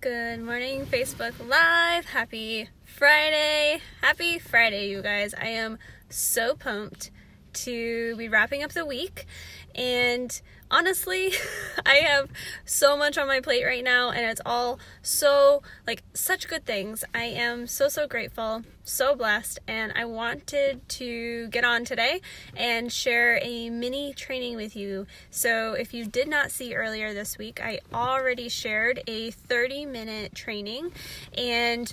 Good morning, Facebook Live. Happy Friday. Happy Friday, you guys. I am so pumped to be wrapping up the week. And honestly, I have so much on my plate right now, and it's all such good things. I am so grateful, so blessed, and I wanted to get on today and share a mini training with you. So if you did not see earlier this week, I already shared a 30-minute training, and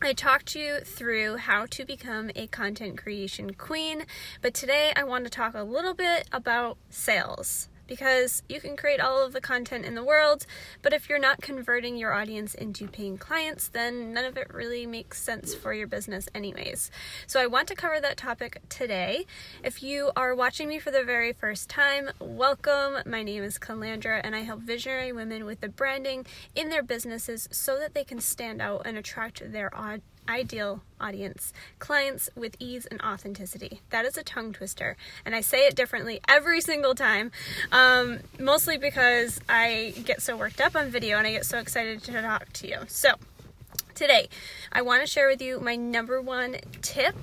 I talked you through how to become a content creation queen, but today I want to talk a little bit about sales, because you can create all of the content in the world, but if you're not converting your audience into paying clients, then none of it really makes sense for your business anyways. So I want to cover that topic today. If you are watching me for the very first time, welcome. My name is Calandra, and I help visionary women with the branding in their businesses so that they can stand out and attract their ideal audience, clients with ease and authenticity. That is a tongue twister, and I say it differently every single time, mostly because I get so worked up on video and I get so excited to talk to you. So today I want to share with you my number one tip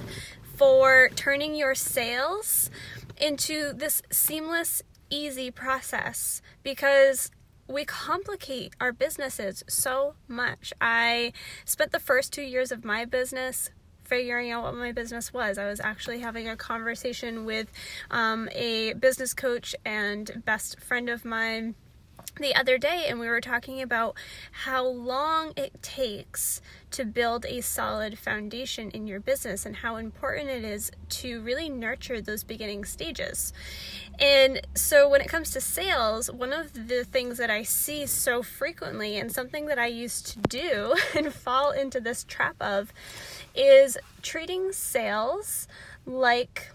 for turning your sales into this seamless, easy process, because we complicate our businesses so much. I spent the first 2 years of my business figuring out what my business was. I was actually having a conversation with a business coach and best friend of mine the other day, and we were talking about how long it takes to build a solid foundation in your business and how important it is to really nurture those beginning stages. And so when it comes to sales, one of the things that I see so frequently, and something that I used to do and fall into this trap of, is treating sales like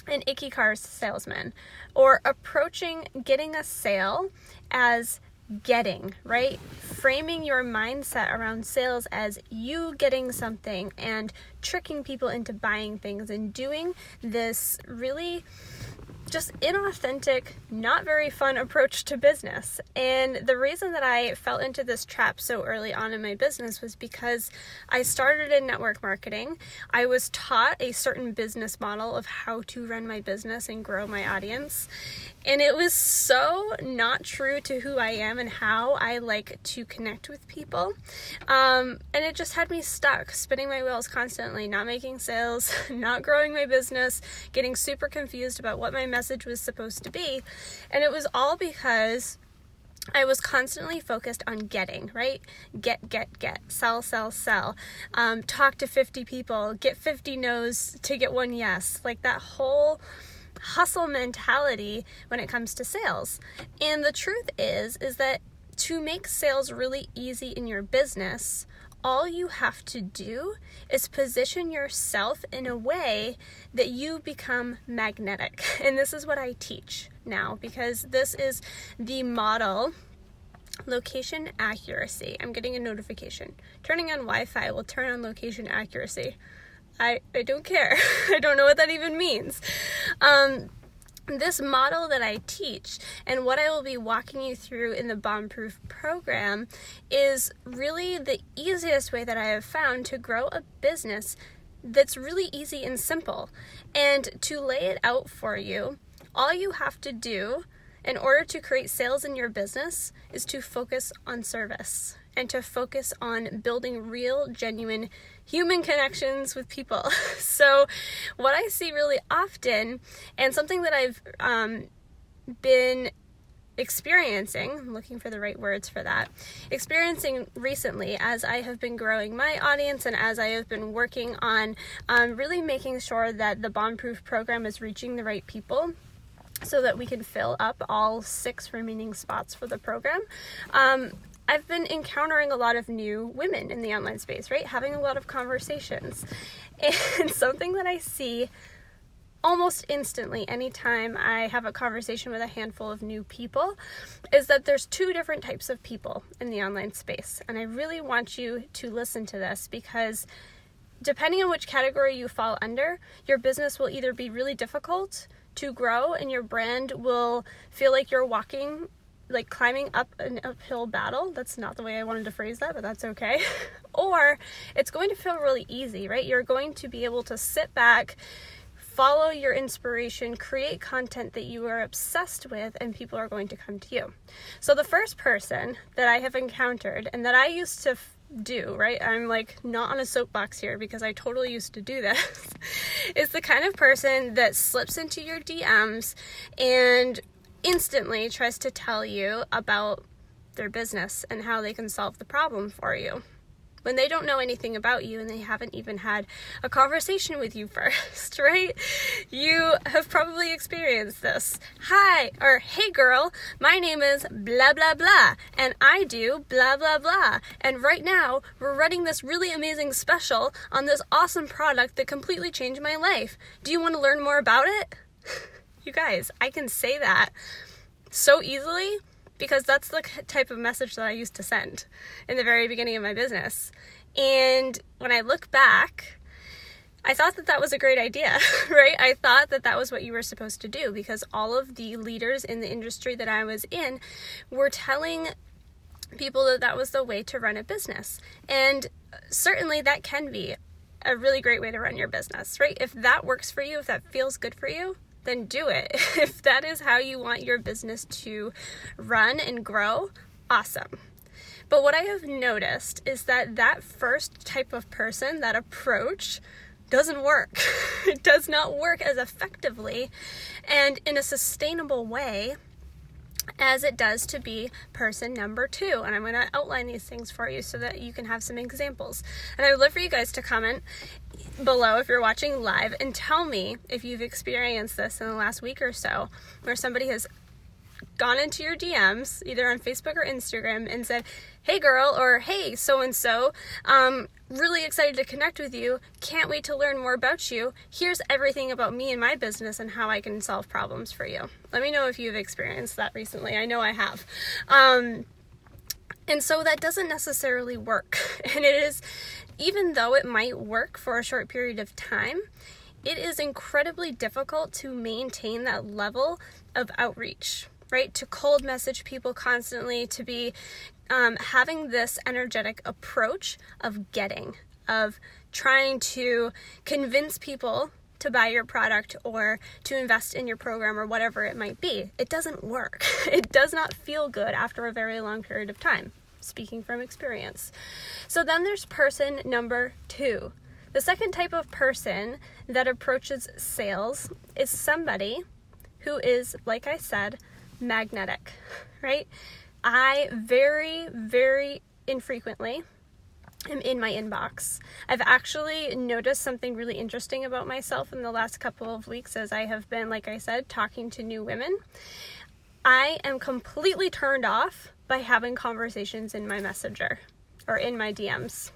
an icky car salesman, or approaching getting a sale as getting, right? Framing your mindset around sales as you getting something and tricking people into buying things and doing this really just inauthentic, not very fun approach to business. And the reason that I fell into this trap so early on in my business was because I started in network marketing. I was taught a certain business model of how to run my business and grow my audience. And it was so not true to who I am and how I like to connect with people. And it just had me stuck, spinning my wheels constantly, not making sales, not growing my business, getting super confused about what my message was supposed to be. And it was all because I was constantly focused on getting, right? Get, sell, talk to 50 people, get 50 no's to get one yes. Like that whole hustle mentality when it comes to sales. And the truth is that to make sales really easy in your business, all you have to do is position yourself in a way that you become magnetic. And this is what I teach now, because this is the model. Location accuracy. I'm getting a notification. Turning on Wi-Fi will turn on location accuracy. I don't care. I don't know what that even means. This model that I teach and what I will be walking you through in the Bomb-Proof program is really the easiest way that I have found to grow a business that's really easy and simple. And to lay it out for you, all you have to do in order to create sales in your business is to focus on service and to focus on building real, genuine human connections with people. So what I see really often, and something that I've been experiencing, I'm looking for the right words for that, experiencing recently as I have been growing my audience and as I have been working on really making sure that the Bomb-Proof program is reaching the right people, so that we can fill up all 6 remaining spots for the program. I've been encountering a lot of new women in the online space, right? Having a lot of conversations. And something that I see almost instantly anytime I have a conversation with a handful of new people is that there's 2 different types of people in the online space. And I really want you to listen to this, because depending on which category you fall under, your business will either be really difficult to grow and your brand will feel like you're walking like climbing up an uphill battle. That's not the way I wanted to phrase that, but that's okay. Or it's going to feel really easy, right? You're going to be able to sit back, follow your inspiration, create content that you are obsessed with, and people are going to come to you. So the first person that I have encountered and that I used to do, right? I'm like not on a soapbox here because I totally used to do this, is the kind of person that slips into your DMs and instantly tries to tell you about their business and how they can solve the problem for you, when they don't know anything about you and they haven't even had a conversation with you first, right? You have probably experienced this. Hi, or hey girl, my name is blah, blah, blah, and I do blah, blah, blah. And right now, we're running this really amazing special on this awesome product that completely changed my life. Do you want to learn more about it? You guys, I can say that so easily, because that's the type of message that I used to send in the very beginning of my business. And when I look back, I thought that that was a great idea, right? I thought that that was what you were supposed to do, because all of the leaders in the industry that I was in were telling people that that was the way to run a business. And certainly that can be a really great way to run your business, right? If that works for you, if that feels good for you, then do it. If that is how you want your business to run and grow, awesome. But what I have noticed is that that first type of person, that approach, doesn't work. It does not work as effectively and in a sustainable way as it does to be person number 2. And I'm going to outline these things for you so that you can have some examples. And I would love for you guys to comment below if you're watching live and tell me if you've experienced this in the last week or so, where somebody has gone into your DMs, either on Facebook or Instagram, and said, hey girl, or hey so-and-so, really excited to connect with you, can't wait to learn more about you, here's everything about me and my business and how I can solve problems for you. Let me know if you've experienced that recently. I know I have. And so that doesn't necessarily work. And it is, even though it might work for a short period of time, it is incredibly difficult to maintain that level of outreach, right? To cold message people constantly, to be having this energetic approach of getting, of trying to convince people to buy your product or to invest in your program or whatever it might be. It doesn't work. It does not feel good after a very long period of time, speaking from experience. So then there's person number 2. The second type of person that approaches sales is somebody who is, like I said, magnetic, right? I very, very infrequently am in my inbox. I've actually noticed something really interesting about myself in the last couple of weeks as I have been, like I said, talking to new women. I am completely turned off by having conversations in my messenger or in my DMs.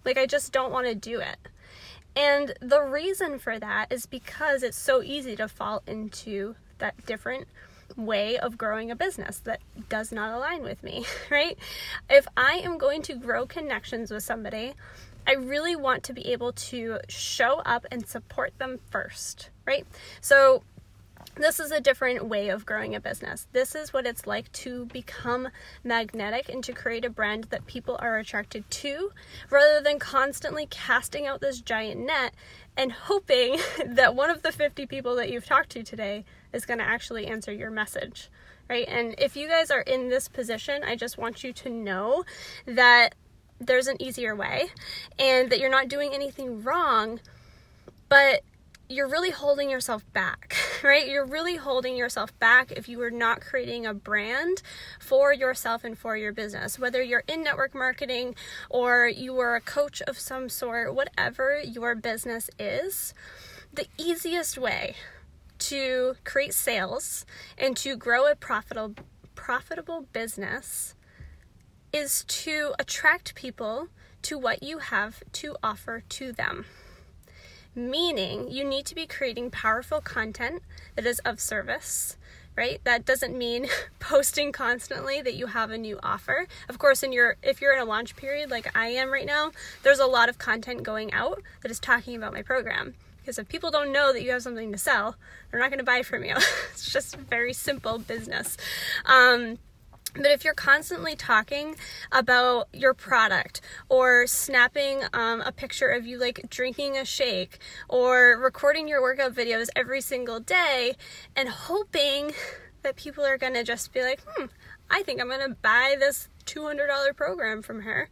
Like, I just don't want to do it. And the reason for that is because it's so easy to fall into that different way of growing a business that does not align with me, right? If I am going to grow connections with somebody, I really want to be able to show up and support them first, right? So this is a different way of growing a business. This is what it's like to become magnetic and to create a brand that people are attracted to, rather than constantly casting out this giant net and hoping that one of the 50 people that you've talked to today is going to actually answer your message, right? And if you guys are in this position, I just want you to know that there's an easier way and that you're not doing anything wrong, but you're really holding yourself back, right? You're really holding yourself back if you are not creating a brand for yourself and for your business. Whether you're in network marketing or you are a coach of some sort, whatever your business is, the easiest way to create sales and to grow a profitable business is to attract people to what you have to offer to them. Meaning you need to be creating powerful content that is of service, right? That doesn't mean posting constantly that you have a new offer. Of course, if you're in a launch period like I am right now, there's a lot of content going out that is talking about my program. Because if people don't know that you have something to sell, they're not going to buy from you. It's just very simple business. But if you're constantly talking about your product or snapping a picture of you like drinking a shake or recording your workout videos every single day and hoping that people are going to just be like, I think I'm going to buy this $200 program from her,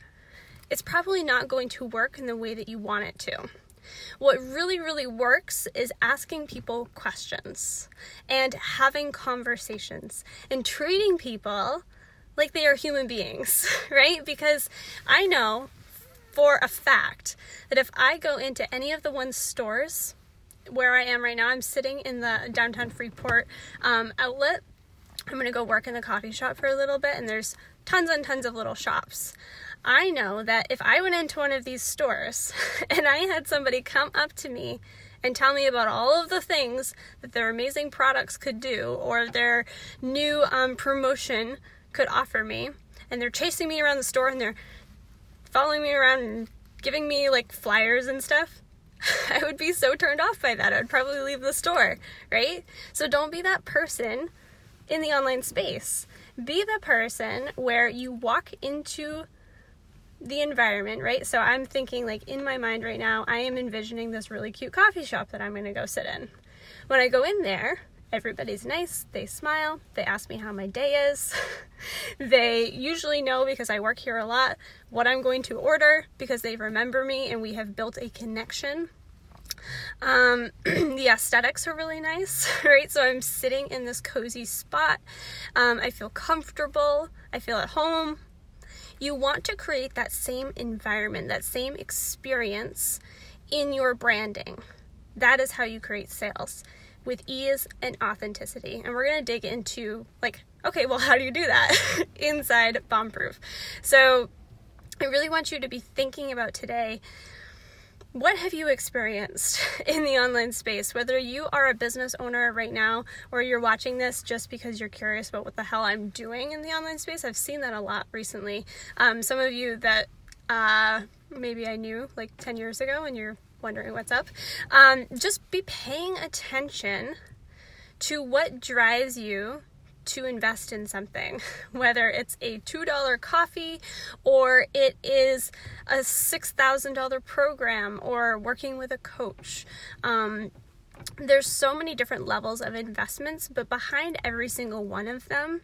it's probably not going to work in the way that you want it to. What really, really works is asking people questions and having conversations and treating people like they are human beings, right? Because I know for a fact that if I go into any of the one stores where I am right now, I'm sitting in the downtown Freeport outlet. I'm going to go work in the coffee shop for a little bit, and there's tons and tons of little shops. I know that if I went into one of these stores and I had somebody come up to me and tell me about all of the things that their amazing products could do or their new promotion could offer me, and they're chasing me around the store and they're following me around and giving me like flyers and stuff, I would be so turned off by that. I would probably leave the store, right? So don't be that person in the online space. Be the person where you walk into the environment, right? So I'm thinking like in my mind right now, I am envisioning this really cute coffee shop that I'm going to go sit in. When I go in there, everybody's nice, they smile, they ask me how my day is. They usually know, because I work here a lot, what I'm going to order because they remember me and we have built a connection. The aesthetics are really nice, right? So I'm sitting in this cozy spot. I feel comfortable. I feel at home. You want to create that same environment, that same experience in your branding. That is how you create sales, with ease and authenticity. And we're going to dig into like, okay, well, how do you do that inside Bombproof? So I really want you to be thinking about today, what have you experienced in the online space? Whether you are a business owner right now or you're watching this just because you're curious about what the hell I'm doing in the online space. I've seen that a lot recently. Some of you that maybe I knew like 10 years ago and you're wondering what's up. Just be paying attention to what drives you to invest in something, whether it's a $2 coffee or it is a $6,000 program or working with a coach. There's so many different levels of investments, but behind every single one of them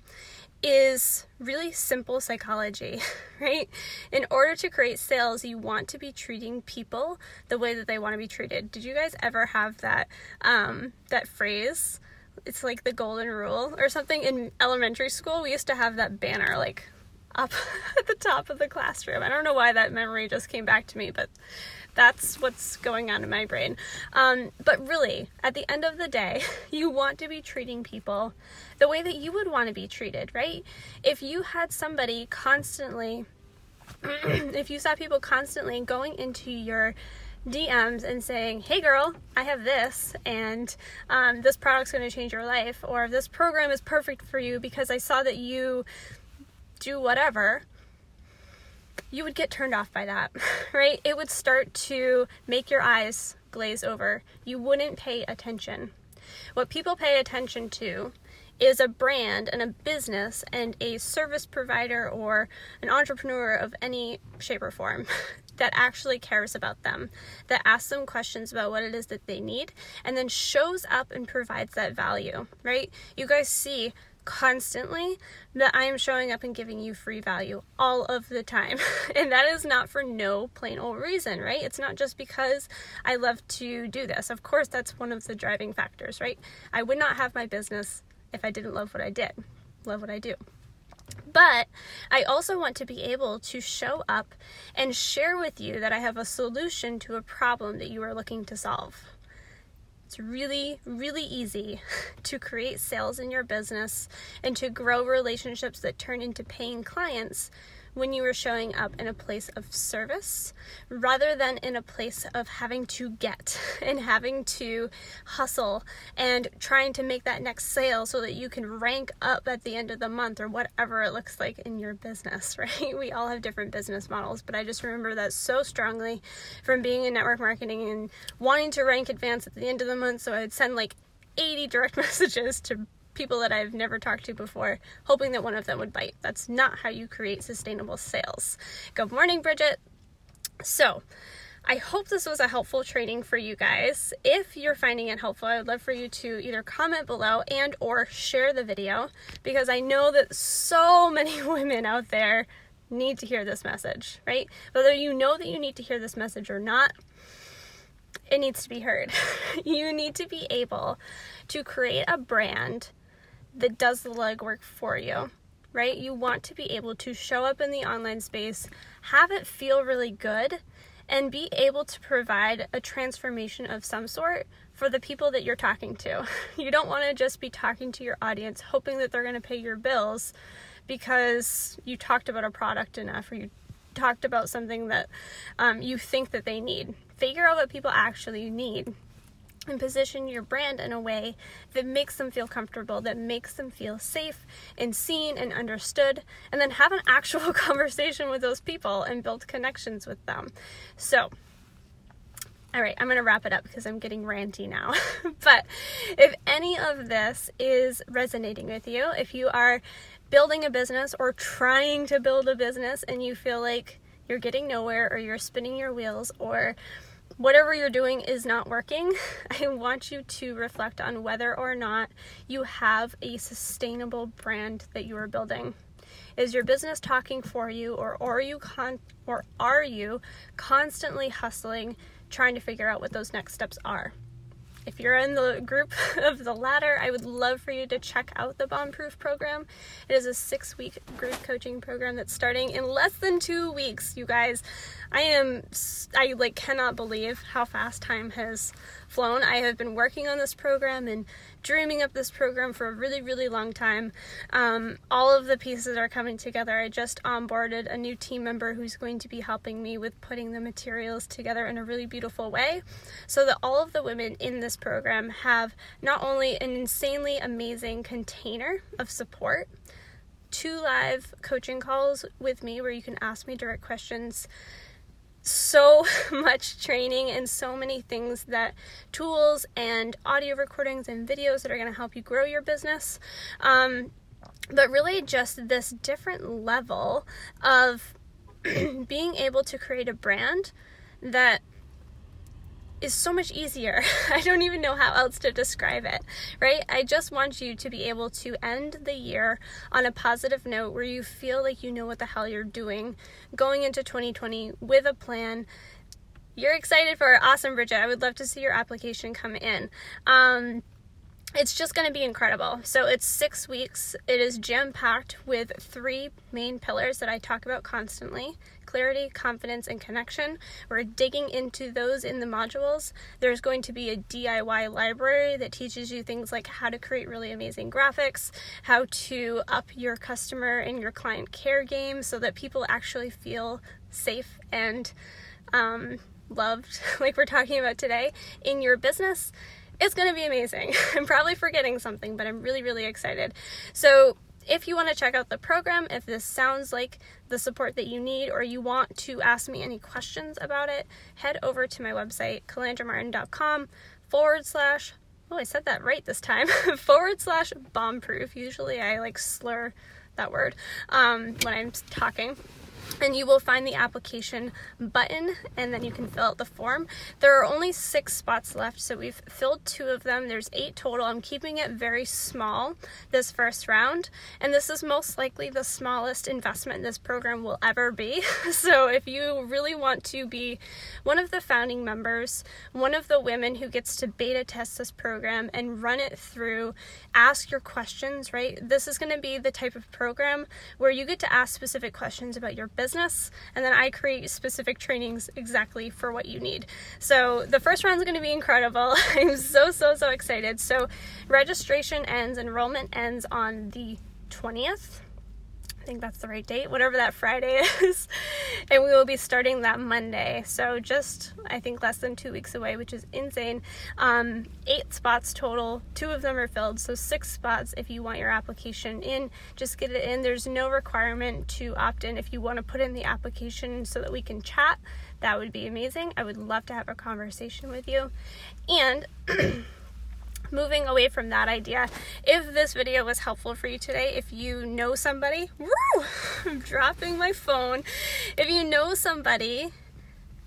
is really simple psychology, right? In order to create sales, you want to be treating people the way that they want to be treated. Did you guys ever have that phrase? It's like the golden rule or something. In elementary school, we used to have that banner like up at the top of the classroom. I don't know why that memory just came back to me, but that's what's going on in my brain. But really, at the end of the day, you want to be treating people the way that you would want to be treated, right? If you had somebody constantly, if you saw people constantly going into your DMs and saying, hey girl, I have this, and this product's going to change your life, or this program is perfect for you because I saw that you do whatever, you would get turned off by that, right? It would start to make your eyes glaze over. You wouldn't pay attention. What people pay attention to is a brand and a business and a service provider or an entrepreneur of any shape or form that actually cares about them, that asks them questions about what it is that they need, and then shows up and provides that value, right? You guys see constantly that I am showing up and giving you free value all of the time. And that is not for no plain old reason, right? It's not just because I love to do this. Of course, that's one of the driving factors, right? I would not have my business if I didn't love what I did, love what I do. But I also want to be able to show up and share with you that I have a solution to a problem that you are looking to solve. It's really, really easy to create sales in your business and to grow relationships that turn into paying clients when you are showing up in a place of service rather than in a place of having to get and having to hustle and trying to make that next sale so that you can rank up at the end of the month or whatever it looks like in your business, right? We all have different business models, but I just remember that so strongly from being in network marketing and wanting to rank advance at the end of the month, so I'd send like 80 direct messages to people that I've never talked to before, hoping that one of them would bite. That's not how you create sustainable sales. Good morning, Bridget. So I hope this was a helpful training for you guys. If you're finding it helpful, I would love for you to either comment below and or share the video, because I know that so many women out there need to hear this message, right? Whether you know that you need to hear this message or not, it needs to be heard. You need to be able to create a brand that does the legwork for you, right? You want to be able to show up in the online space, have it feel really good, and be able to provide a transformation of some sort for the people that you're talking to. You don't want to just be talking to your audience hoping that they're going to pay your bills because you talked about a product enough, or you talked about something that you think that they need. Figure out what people actually need and position your brand in a way that makes them feel comfortable, that makes them feel safe and seen and understood, and then have an actual conversation with those people and build connections with them. So, all right, I'm going to wrap it up because I'm getting ranty now. But if any of this is resonating with you, if you are building a business or trying to build a business and you feel like you're getting nowhere, or you're spinning your wheels, or whatever you're doing is not working, I want you to reflect on whether or not you have a sustainable brand that you are building. Is your business talking for you, or are you constantly hustling, trying to figure out what those next steps are? If you're in the group of the latter, I would love for you to check out the Bomb-Proof program. It is a 6-week group coaching program that's starting in less than 2 weeks, you guys. I cannot believe how fast time has flown. I have been working on this program and dreaming up this program for a really, really long time. All of the pieces are coming together. I just onboarded a new team member who's going to be helping me with putting the materials together in a really beautiful way, so that all of the women in this program have not only an insanely amazing container of support, 2 live coaching calls with me where you can ask me direct questions, so much training and so many things, that tools and audio recordings and videos that are going to help you grow your business, but really just this different level of being able to create a brand that is so much easier. I don't even know how else to describe it, right? I just want you to be able to end the year on a positive note where you feel like you know what the hell you're doing going into 2020 with a plan. You're excited for Awesome Bridget. I would love to see your application come in. It's just going to be incredible. So it's 6 weeks. It is jam-packed with 3 main pillars that I talk about constantly: clarity, confidence, and connection. We're digging into those in the modules. There's going to be a DIY library that teaches you things like how to create really amazing graphics, how to up your customer and your client care game so that people actually feel safe and loved, like we're talking about today, in your business. It's going to be amazing. I'm probably forgetting something, but I'm really, really excited. So if you want to check out the program, if this sounds like the support that you need, or you want to ask me any questions about it, head over to my website, calandramartin.com / oh, I said that right this time, / bomb-proof. Usually I slur that word when I'm talking. And you will find the application button, and then you can fill out the form. There are only 6 spots left, so we've filled 2 of them. There's 8 total. I'm keeping it very small this first round, and this is most likely the smallest investment this program will ever be. So if you really want to be one of the founding members, one of the women who gets to beta test this program and run it through, ask your questions, right? This is going to be the type of program where you get to ask specific questions about your business, and then I create specific trainings exactly for what you need. So the first round is going to be incredible. I'm so excited. So registration enrollment ends on the 20th. I think that's the right date, whatever that Friday is. And we will be starting that Monday. So just, I think, less than 2 weeks away, which is insane. 8 spots total. 2 of them are filled. So 6 spots if you want your application in. Just get it in. There's no requirement to opt in. If you want to put in the application so that we can chat, that would be amazing. I would love to have a conversation with you. And moving away from that idea, if this video was helpful for you today, if you know somebody, woo, I'm dropping my phone. If you know somebody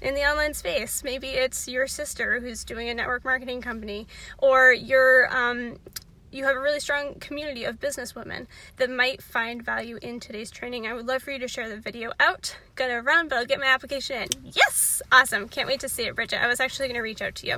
in the online space, maybe it's your sister who's doing a network marketing company, or you have a really strong community of businesswomen that might find value in today's training, I would love for you to share the video out. Gonna run, but I'll get my application in. Yes! Awesome. Can't wait to see it, Bridget. I was actually going to reach out to you.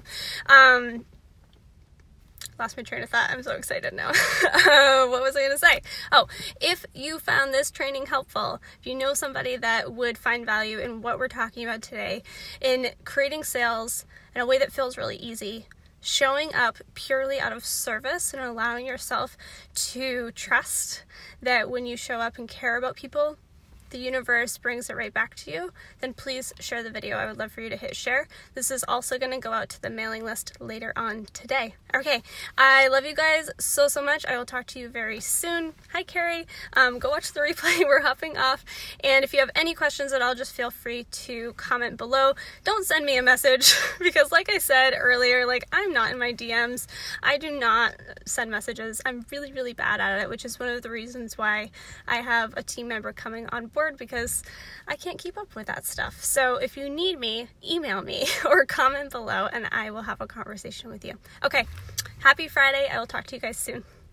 Lost my train of thought. I'm so excited now. What was I going to say? Oh, if you found this training helpful, if you know somebody that would find value in what we're talking about today, in creating sales in a way that feels really easy, showing up purely out of service and allowing yourself to trust that when you show up and care about people, the universe brings it right back to you, then please share the video. I would love for you to hit share. This is also going to go out to the mailing list later on today. Okay, I love you guys so much. I will talk to you very soon. Hi, Carrie. Go watch the replay. We're hopping off. And if you have any questions at all, just feel free to comment below. Don't send me a message because like I said earlier, like I'm not in my DMs. I do not send messages. I'm really, really bad at it, which is one of the reasons why I have a team member coming on board, because I can't keep up with that stuff. So if you need me, email me or comment below and I will have a conversation with you. Okay, happy Friday. I will talk to you guys soon.